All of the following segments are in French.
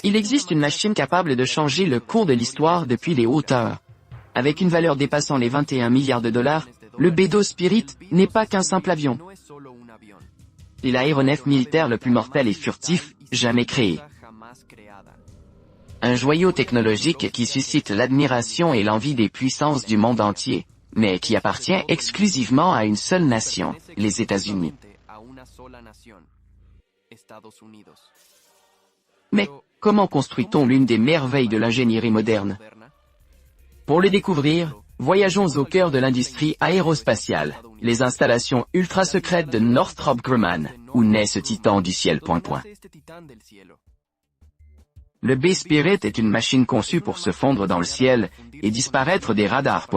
Il existe une machine capable de changer le cours de l'histoire depuis les hauteurs. Avec une valeur dépassant les 21 milliards de dollars, le B-2 Spirit n'est pas qu'un simple avion. C'est l'aéronef militaire le plus mortel et furtif jamais créé. Un joyau technologique qui suscite l'admiration et l'envie des puissances du monde entier, mais qui appartient exclusivement à une seule nation, les États-Unis. Mais comment construit-on l'une des merveilles de l'ingénierie moderne? Pour le découvrir, voyageons au cœur de l'industrie aérospatiale, les installations ultra secrètes de Northrop Grumman, où naît ce titan du ciel. Le B-Spirit est une machine conçue pour se fondre dans le ciel et disparaître des radars.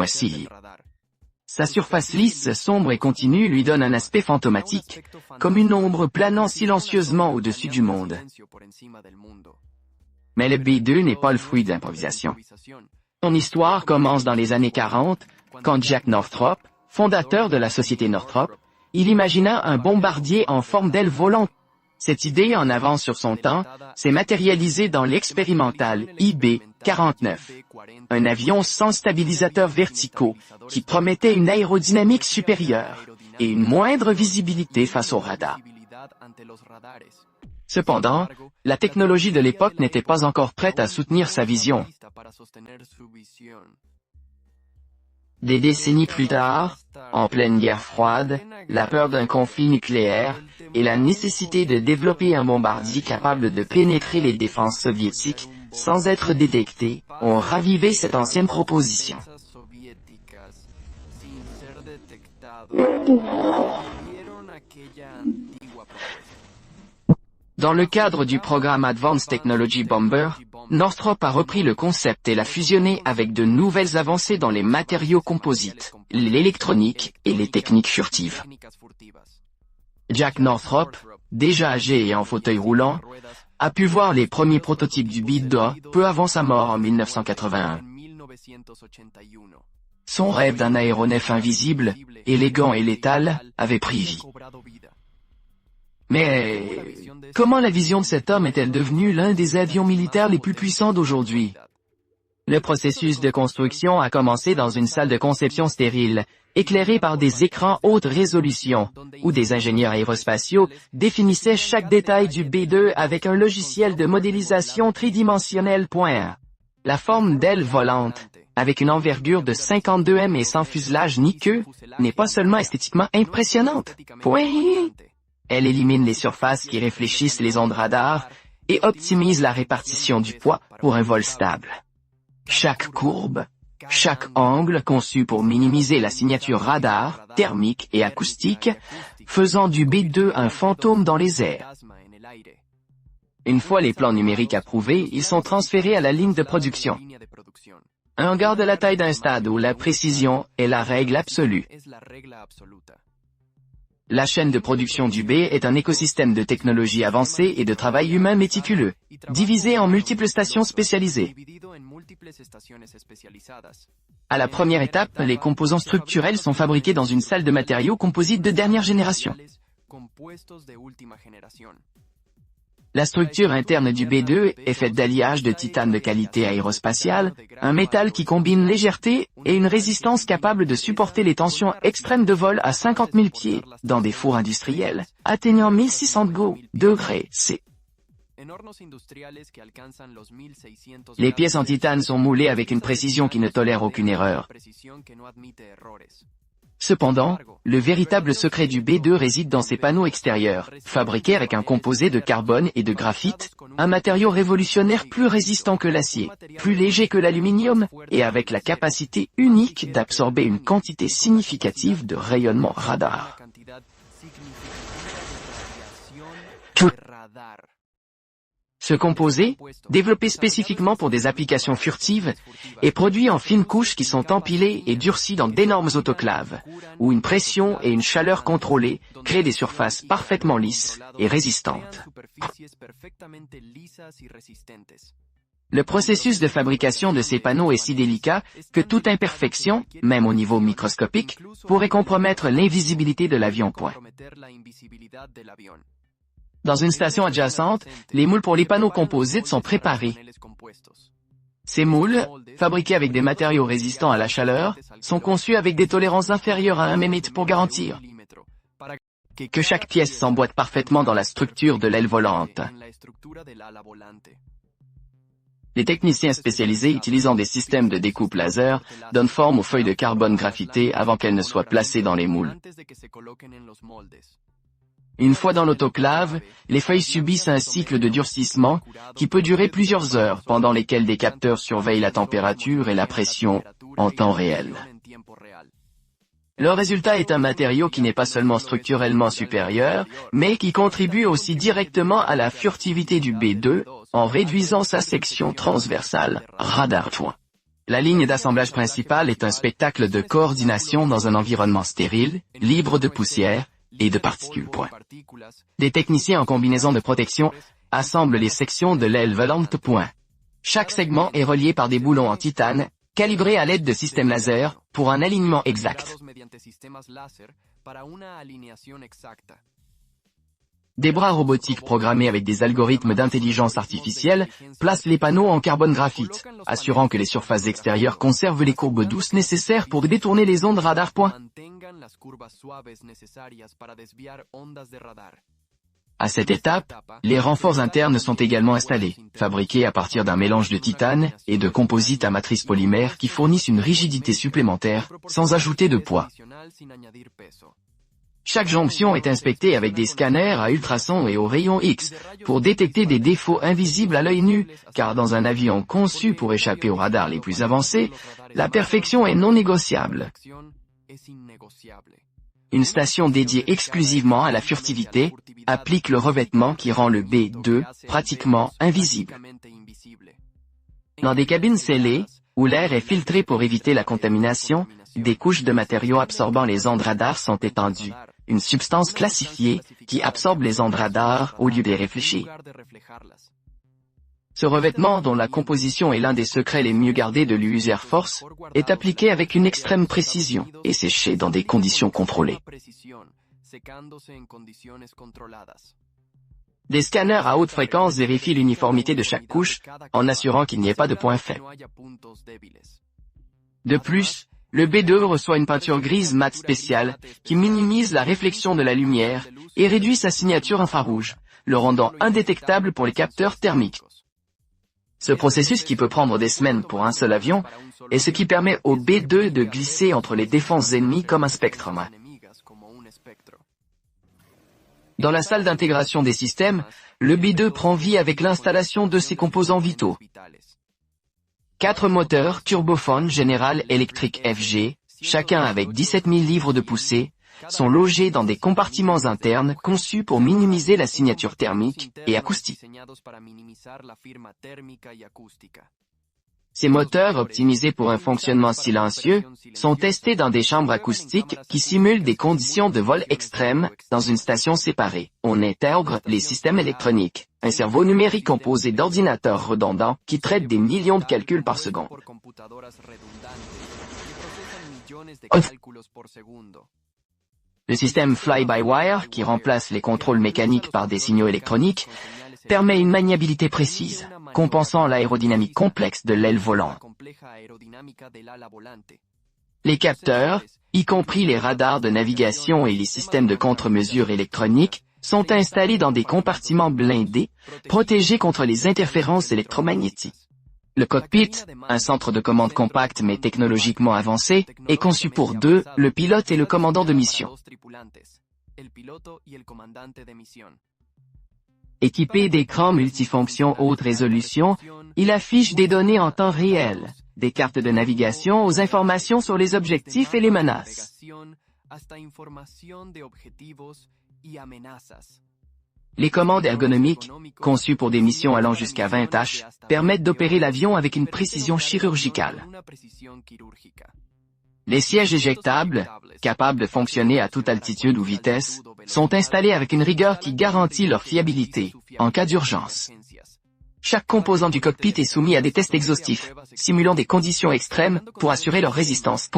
Sa surface lisse, sombre et continue lui donne un aspect fantomatique, comme une ombre planant silencieusement au-dessus du monde. Mais le B-2 n'est pas le fruit d'improvisation. Son histoire commence dans les années 40, quand Jack Northrop, fondateur de la société Northrop, il imagina un bombardier en forme d'aile volante. Cette idée, en avance sur son temps, s'est matérialisée dans l'expérimental IB-49, un avion sans stabilisateurs verticaux qui promettait une aérodynamique supérieure et une moindre visibilité face aux radars. Cependant, la technologie de l'époque n'était pas encore prête à soutenir sa vision. Des décennies plus tard, en pleine guerre froide, la peur d'un conflit nucléaire et la nécessité de développer un bombardier capable de pénétrer les défenses soviétiques sans être détecté ont ravivé cette ancienne proposition. Dans le cadre du programme Advanced Technology Bomber, Northrop a repris le concept et l'a fusionné avec de nouvelles avancées dans les matériaux composites, l'électronique et les techniques furtives. Jack Northrop, déjà âgé et en fauteuil roulant, a pu voir les premiers prototypes du B-2 peu avant sa mort en 1981. Son rêve d'un aéronef invisible, élégant et létal, avait pris vie. Mais comment la vision de cet homme est-elle devenue l'un des avions militaires les plus puissants d'aujourd'hui? Le processus de construction a commencé dans une salle de conception stérile, éclairée par des écrans haute résolution, où des ingénieurs aérospatiaux définissaient chaque détail du B-2 avec un logiciel de modélisation tridimensionnelle. La forme d'aile volante, avec une envergure de 52 m et sans fuselage ni queue, n'est pas seulement esthétiquement impressionnante. Elle élimine les surfaces qui réfléchissent les ondes radar et optimise la répartition du poids pour un vol stable. Chaque courbe, chaque angle conçu pour minimiser la signature radar, thermique et acoustique, faisant du B-2 un fantôme dans les airs. Une fois les plans numériques approuvés, ils sont transférés à la ligne de production. Un hangar de la taille d'un stade où la précision est la règle absolue. La chaîne de production du B est un écosystème de technologies avancées et de travail humain méticuleux, divisé en multiples stations spécialisées. À la première étape, les composants structurels sont fabriqués dans une salle de matériaux composites de dernière génération. La structure interne du B-2 est faite d'alliage de titane de qualité aérospatiale, un métal qui combine légèreté et une résistance capable de supporter les tensions extrêmes de vol à 50 000 pieds, dans des fours industriels, atteignant 1600 degrés C. Les pièces en titane sont moulées avec une précision qui ne tolère aucune erreur. Cependant, le véritable secret du B-2 réside dans ses panneaux extérieurs, fabriqués avec un composé de carbone et de graphite, un matériau révolutionnaire plus résistant que l'acier, plus léger que l'aluminium, et avec la capacité unique d'absorber une quantité significative de rayonnement radar. Ce composé, développé spécifiquement pour des applications furtives, est produit en fines couches qui sont empilées et durcies dans d'énormes autoclaves, où une pression et une chaleur contrôlées créent des surfaces parfaitement lisses et résistantes. Le processus de fabrication de ces panneaux est si délicat que toute imperfection, même au niveau microscopique, pourrait compromettre l'invisibilité de l'avion. Dans une station adjacente, les moules pour les panneaux composites sont préparés. Ces moules, fabriqués avec des matériaux résistants à la chaleur, sont conçus avec des tolérances inférieures à 1 mm pour garantir que chaque pièce s'emboîte parfaitement dans la structure de l'aile volante. Les techniciens spécialisés utilisant des systèmes de découpe laser donnent forme aux feuilles de carbone graphité avant qu'elles ne soient placées dans les moules. Une fois dans l'autoclave, les feuilles subissent un cycle de durcissement qui peut durer plusieurs heures, pendant lesquelles des capteurs surveillent la température et la pression en temps réel. Le résultat est un matériau qui n'est pas seulement structurellement supérieur, mais qui contribue aussi directement à la furtivité du B2 en réduisant sa section transversale, radar point. La ligne d'assemblage principale est un spectacle de coordination dans un environnement stérile, libre de poussière et de particules point. Des techniciens en combinaison de protection assemblent les sections de l'aile volante point. Chaque segment est relié par des boulons en titane, calibrés à l'aide de systèmes laser, pour un alignement exact. Des bras robotiques programmés avec des algorithmes d'intelligence artificielle placent les panneaux en carbone graphite, assurant que les surfaces extérieures conservent les courbes douces nécessaires pour détourner les ondes radar point. À cette étape, les renforts internes sont également installés, fabriqués à partir d'un mélange de titane et de composites à matrice polymère qui fournissent une rigidité supplémentaire, sans ajouter de poids. Chaque jonction est inspectée avec des scanners à ultrasons et aux rayons X, pour détecter des défauts invisibles à l'œil nu, car dans un avion conçu pour échapper aux radars les plus avancés, la perfection est non négociable. Une station dédiée exclusivement à la furtivité applique le revêtement qui rend le B2 pratiquement invisible. Dans des cabines scellées, où l'air est filtré pour éviter la contamination, des couches de matériaux absorbant les ondes radar sont étendues, une substance classifiée qui absorbe les ondes radar au lieu de les réfléchir. Ce revêtement, dont la composition est l'un des secrets les mieux gardés de l'US Air Force, est appliqué avec une extrême précision et séché dans des conditions contrôlées. Des scanners à haute fréquence vérifient l'uniformité de chaque couche, en assurant qu'il n'y ait pas de points faibles. De plus, le B2 reçoit une peinture grise mat spéciale qui minimise la réflexion de la lumière et réduit sa signature infrarouge, le rendant indétectable pour les capteurs thermiques. Ce processus, qui peut prendre des semaines pour un seul avion, est ce qui permet au B2 de glisser entre les défenses ennemies comme un spectre. Dans la salle d'intégration des systèmes, le B2 prend vie avec l'installation de ses composants vitaux. 4 moteurs turbofan General Electric FG, chacun avec 17 000 livres de poussée, sont logés dans des compartiments internes conçus pour minimiser la signature thermique et acoustique. Ces moteurs, optimisés pour un fonctionnement silencieux, sont testés dans des chambres acoustiques qui simulent des conditions de vol extrêmes dans une station séparée. On intègre les systèmes électroniques, un cerveau numérique composé d'ordinateurs redondants qui traitent des millions de calculs par seconde. Le système fly-by-wire, qui remplace les contrôles mécaniques par des signaux électroniques, permet une maniabilité précise, compensant l'aérodynamique complexe de l'aile volante. Les capteurs, y compris les radars de navigation et les systèmes de contre-mesure électroniques, sont installés dans des compartiments blindés, protégés contre les interférences électromagnétiques. Le cockpit, un centre de commande compact mais technologiquement avancé, est conçu pour deux, le pilote et le commandant de mission. Équipé d'écrans multifonctions haute résolution, il affiche des données en temps réel, des cartes de navigation aux informations sur les objectifs et les menaces. Les commandes ergonomiques, conçues pour des missions allant jusqu'à 20 H, permettent d'opérer l'avion avec une précision chirurgicale. Les sièges éjectables, capables de fonctionner à toute altitude ou vitesse, sont installés avec une rigueur qui garantit leur fiabilité, en cas d'urgence. Chaque composant du cockpit est soumis à des tests exhaustifs, simulant des conditions extrêmes pour assurer leur résistance.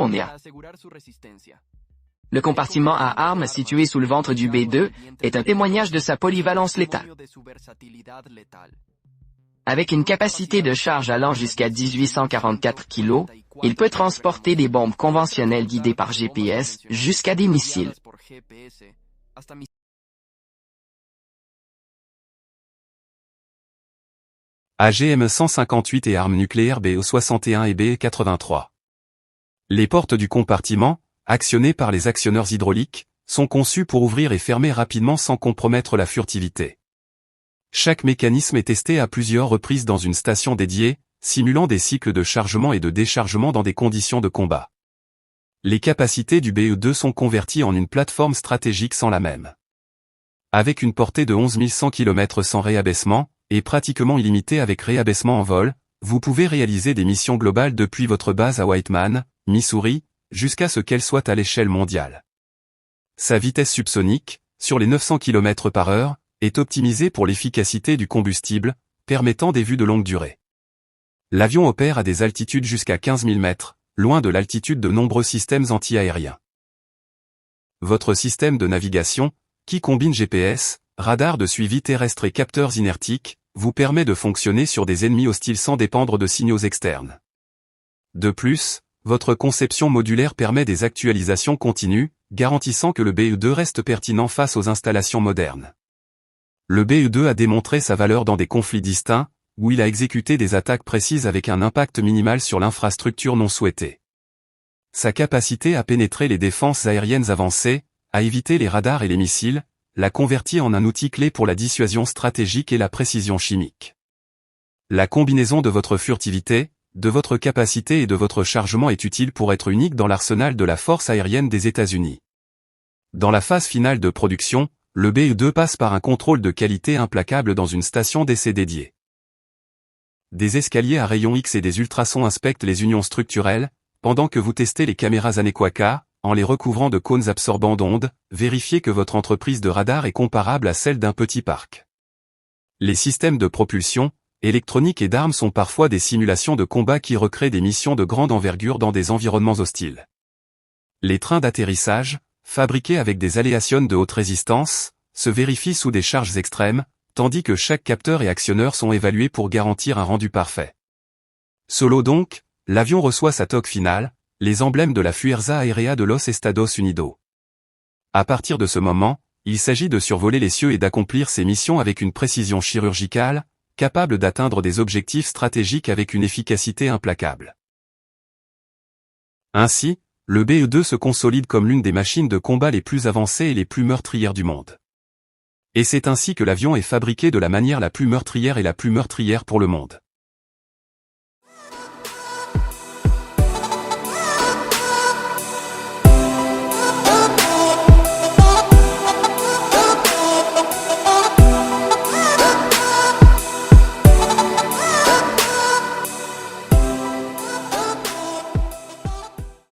Le compartiment à armes situé sous le ventre du B-2 est un témoignage de sa polyvalence létale. Avec une capacité de charge allant jusqu'à 1844 kg, il peut transporter des bombes conventionnelles guidées par GPS jusqu'à des missiles. AGM-158 et armes nucléaires BE-61 et BE-83. Les portes du compartiment, actionnées par les actionneurs hydrauliques, sont conçues pour ouvrir et fermer rapidement sans compromettre la furtivité. Chaque mécanisme est testé à plusieurs reprises dans une station dédiée, simulant des cycles de chargement et de déchargement dans des conditions de combat. Les capacités du BE-2 sont converties en une plateforme stratégique sans la même. Avec une portée de 11 100 km sans réabaissement, et pratiquement illimitée avec réabaissement en vol, vous pouvez réaliser des missions globales depuis votre base à Whiteman, Missouri, jusqu'à ce qu'elle soit à l'échelle mondiale. Sa vitesse subsonique, sur les 900 km/h, est optimisée pour l'efficacité du combustible, permettant des vues de longue durée. L'avion opère à des altitudes jusqu'à 15 000 mètres, loin de l'altitude de nombreux systèmes anti-aériens. Votre système de navigation, qui combine GPS, radar de suivi terrestre et capteurs inertiques, vous permet de fonctionner sur des ennemis hostiles sans dépendre de signaux externes. De plus, votre conception modulaire permet des actualisations continues, garantissant que le BE-2 reste pertinent face aux installations modernes. Le BE-2 a démontré sa valeur dans des conflits distincts, où il a exécuté des attaques précises avec un impact minimal sur l'infrastructure non souhaitée. Sa capacité à pénétrer les défenses aériennes avancées, à éviter les radars et les missiles, l'a converti en un outil clé pour la dissuasion stratégique et la précision chimique. La combinaison de votre furtivité, de votre capacité et de votre chargement est utile pour être unique dans l'arsenal de la force aérienne des États-Unis. Dans la phase finale de production, le BE-2 passe par un contrôle de qualité implacable dans une station d'essai dédiée. Des escaliers à rayons X et des ultrasons inspectent les unions structurelles, pendant que vous testez les caméras Anequaca, en les recouvrant de cônes absorbants d'ondes, vérifiez que votre entreprise de radar est comparable à celle d'un petit parc. Les systèmes de propulsion, électronique et d'armes sont parfois des simulations de combat qui recréent des missions de grande envergure dans des environnements hostiles. Les trains d'atterrissage, fabriqués avec des aléations de haute résistance, se vérifient sous des charges extrêmes, tandis que chaque capteur et actionneur sont évalués pour garantir un rendu parfait. Solo donc, l'avion reçoit sa toque finale, les emblèmes de la Fuerza Aérea de los Estados Unidos. À partir de ce moment, il s'agit de survoler les cieux et d'accomplir ses missions avec une précision chirurgicale, capable d'atteindre des objectifs stratégiques avec une efficacité implacable. Ainsi, le BE-2 se consolide comme l'une des machines de combat les plus avancées et les plus meurtrières du monde. Et c'est ainsi que l'avion est fabriqué de la manière la plus meurtrière et la plus meurtrière pour le monde.